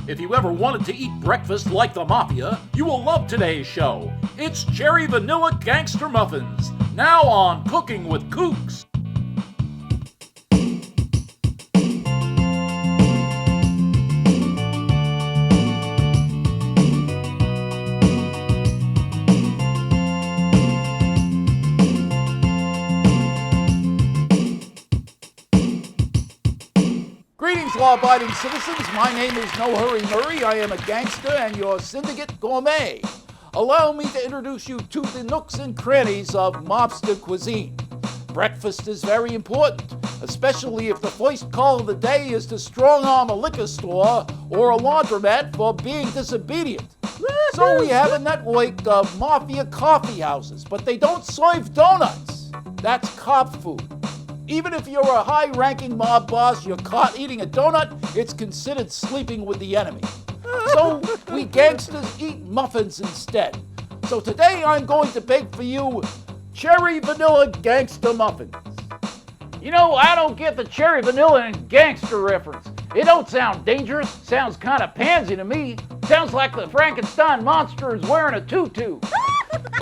If you ever wanted to eat breakfast like the mafia, you will love today's show. It's Cherry Vanilla Gangster Muffins, now on Cooking with Kooks. Greetings, law-abiding citizens. My name is No Hurry Murray. I am a gangster and your syndicate gourmet. Allow me to introduce you to the nooks and crannies of mobster cuisine. Breakfast is very important, especially if the first call of the day is to strong-arm a liquor store or a laundromat for being disobedient. So we have a network of mafia coffee houses, but they don't serve donuts. That's cop food. Even if you're a high-ranking mob boss, you're caught eating a donut, it's considered sleeping with the enemy. So we gangsters eat muffins instead. So today I'm going to bake for you Cherry Vanilla Gangster Muffins. You know, I don't get the cherry vanilla and gangster reference. It don't sound dangerous, sounds kind of pansy to me. Sounds like the Frankenstein monster is wearing a tutu.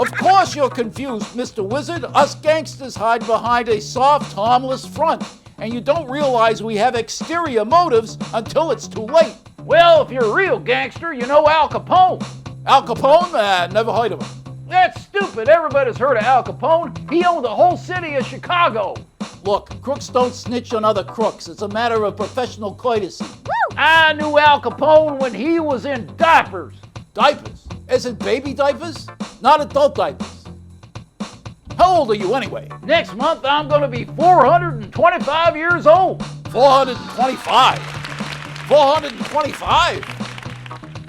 Of course you're confused, Mr. Wizard. Us gangsters hide behind a soft, harmless front. And you don't realize we have exterior motives until it's too late. Well, if you're a real gangster, you know Al Capone. Al Capone? Never heard of him. That's stupid. Everybody's heard of Al Capone. He owned the whole city of Chicago. Look, crooks don't snitch on other crooks. It's a matter of professional courtesy. I knew Al Capone when he was in diapers. Diapers? Is it baby diapers? Not adult diapers. How old are you anyway? Next month I'm going to be 425 years old. 425? 425?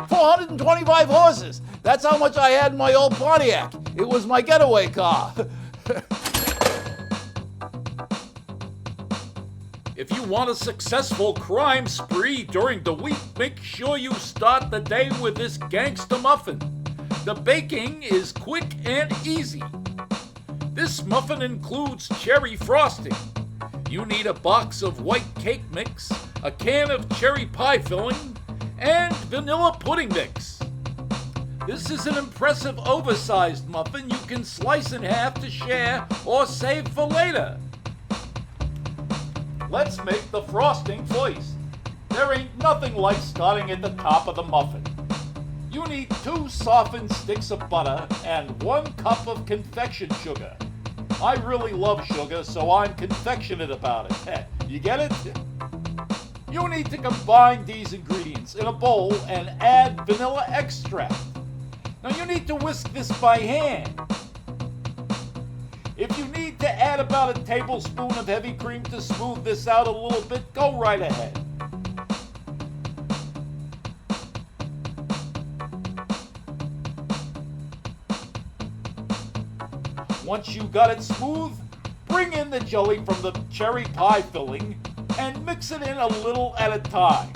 425 horses. That's how much I had in my old Pontiac. It was my getaway car. If you want a successful crime spree during the week, make sure you start the day with this gangster muffin. The baking is quick and easy. This muffin includes cherry frosting. You need a box of white cake mix, a can of cherry pie filling, and vanilla pudding mix. This is an impressive oversized muffin you can slice in half to share or save for later. Let's make the frosting first. There ain't nothing like starting at the top of the muffin. You need 2 softened sticks of butter and 1 cup of confection sugar. I really love sugar, so I'm confectionate about it. You get it? You need to combine these ingredients in a bowl and add vanilla extract. Now you need to whisk this by hand. If you need to add about a tablespoon of heavy cream to smooth this out a little bit, go right ahead. Once you got it smooth, bring in the jelly from the cherry pie filling and mix it in a little at a time.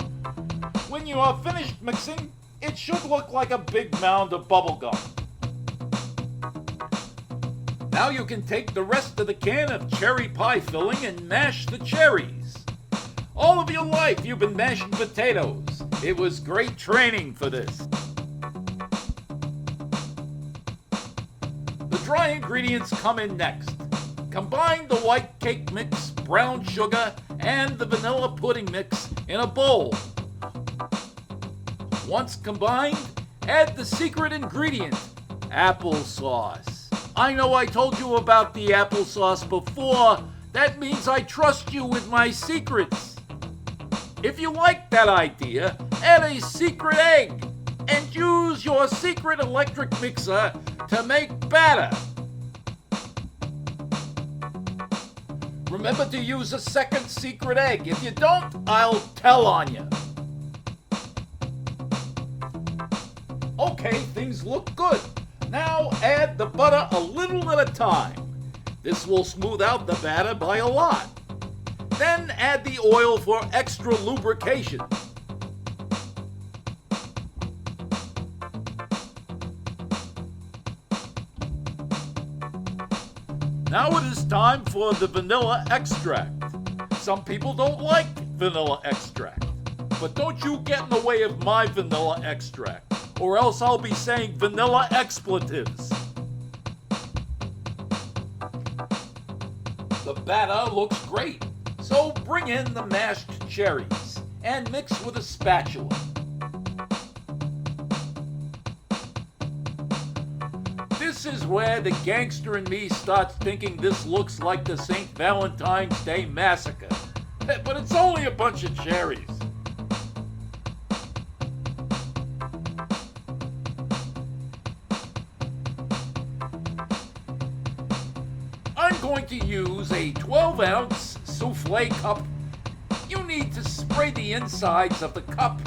When you are finished mixing, it should look like a big mound of bubble gum. Now you can take the rest of the can of cherry pie filling and mash the cherries. All of your life you've been mashing potatoes. It was great training for this. The dry ingredients come in next. Combine the white cake mix, brown sugar, and the vanilla pudding mix in a bowl. Once combined, add the secret ingredient, applesauce. I know I told you about the applesauce before. That means I trust you with my secrets. If you like that idea, add a secret egg and use your secret electric mixer to make batter. Remember to use a second secret egg. If you don't, I'll tell on you. Okay, things look good. Now add the butter a little at a time. This will smooth out the batter by a lot. Then add the oil for extra lubrication. Now it is time for the vanilla extract. Some people don't like vanilla extract. but don't you get in the way of my vanilla extract, or else I'll be saying vanilla expletives. The batter looks great, so bring in the mashed cherries and mix with a spatula. This is where the gangster in me starts thinking this looks like the St. Valentine's Day Massacre. But it's only a bunch of cherries. I'm going to use a 12-ounce souffle cup. You need to spray the insides of the cup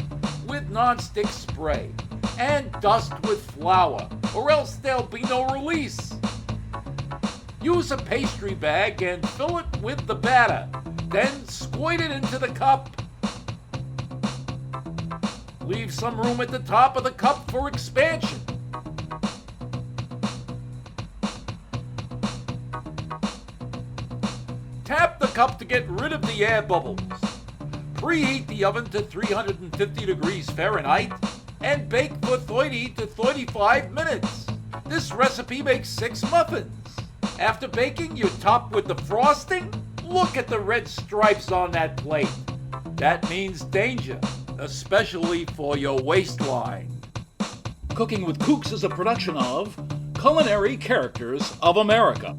with non-stick spray and dust with flour, or else there'll be no release. Use a pastry bag and fill it with the batter, then squirt it into the cup. Leave some room at the top of the cup for expansion. Tap the cup to get rid of the air bubbles. Preheat the oven to 350 degrees Fahrenheit and bake for 30 to 35 minutes. This recipe makes 6 muffins. After baking, you top with the frosting. Look at the red stripes on that plate. That means danger, especially for your waistline. Cooking with Kooks is a production of Culinary Characters of America.